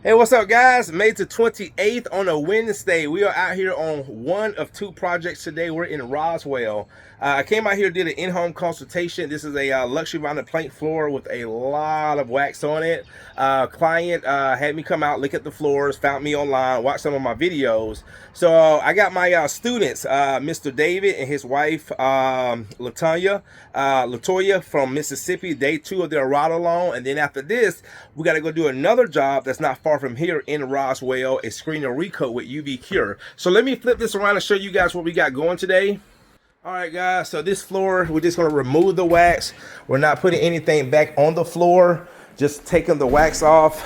Hey, what's up, guys? May the 28th on a Wednesday. We are out here on one of two projects today. We're in Roswell. I came out here, did an in-home consultation. This is a luxury vinyl plank floor with a lot of wax on it. Client had me come out, look at the floors, found me online, watch some of my videos. So I got my students, Mr. David and his wife, Latoya from Mississippi. Day 2 of their ride along, and then after this, we got to go do another job that's not far from here in Roswell, a screen and recoat with UV cure. So let me flip this around and show you guys what we got going today. All right, guys, so this floor, we're just going to remove the wax. We're not putting anything back on the floor, just taking the wax off.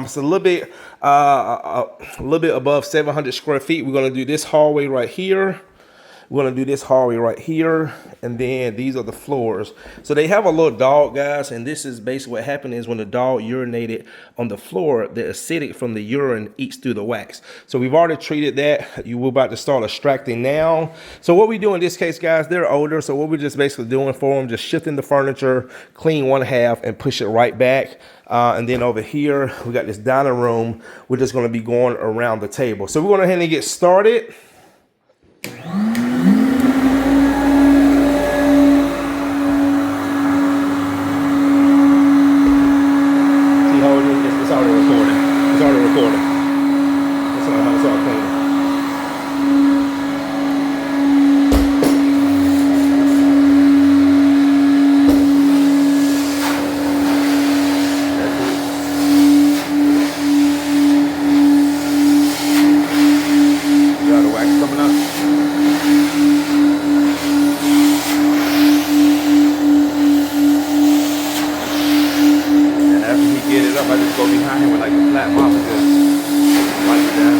It's a little bit above 700 square feet. We're going to do this hallway right here. We're gonna do this hallway right here, and then these are the floors. So they have a little dog, guys, and this is basically what happened is when the dog urinated on the floor, the acidic from the urine eats through the wax. So we've already treated that. We're about to start extracting now. So what we do in this case, guys, they're older, so what we're just basically doing for them, just shifting the furniture, clean one half, and push it right back. And then over here, we got this dining room. We're just gonna be going around the table. So we're gonna go ahead and get started. It's already recording. It's already recording. It's all clean. You got the wax coming up. And after he get it up, I just go behind him with like a flat mop and just wipe it down.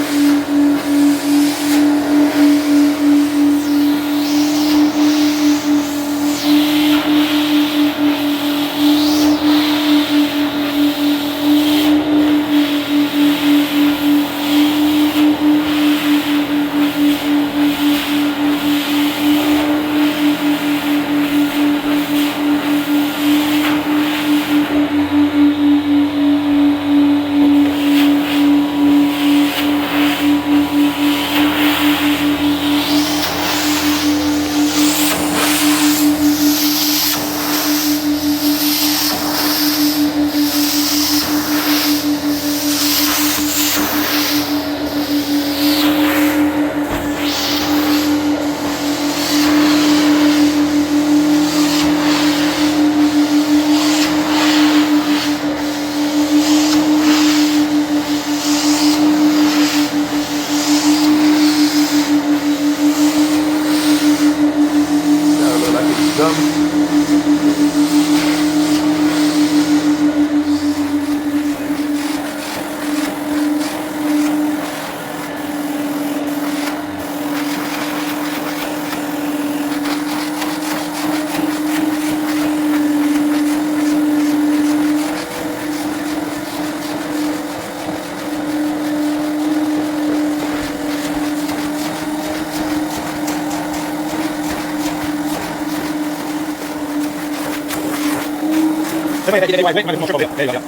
There you go.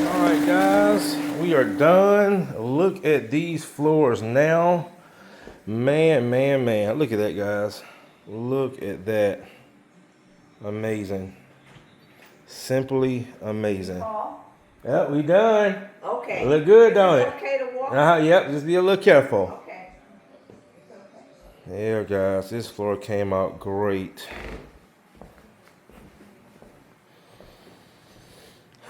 Alright, guys, we are done. Look at these floors now. Man. Look at that, guys. Look at that. Amazing. Simply amazing. Yep, we done. Okay. Look good, don't it? Okay to walk? Yep, just be a little careful. Okay. There, guys, this floor came out great.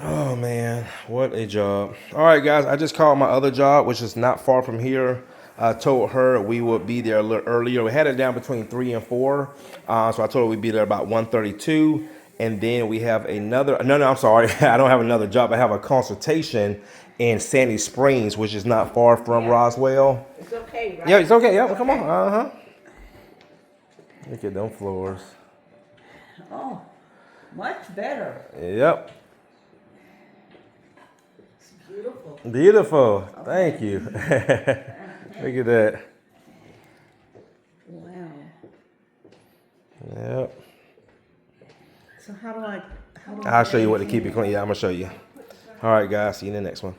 Oh, man, what a job. All right, guys, I just called my other job, which is not far from here. I told her we would be there a little earlier. We had it down between 3 and 4. So I told her we'd be there about 1:32. And then we have another, no, I'm sorry. I don't have another job. I have a consultation in Sandy Springs, which is not far from Roswell. It's okay, right? Yeah, it's okay. Yeah, come on. Look at them floors. Oh, much better. Yep. It's beautiful. Beautiful. Thank you. Look at that. Wow. Yep. So how do I I'll show you what to keep it clean. Yeah, I'm gonna show you. All right, guys. See you in the next one.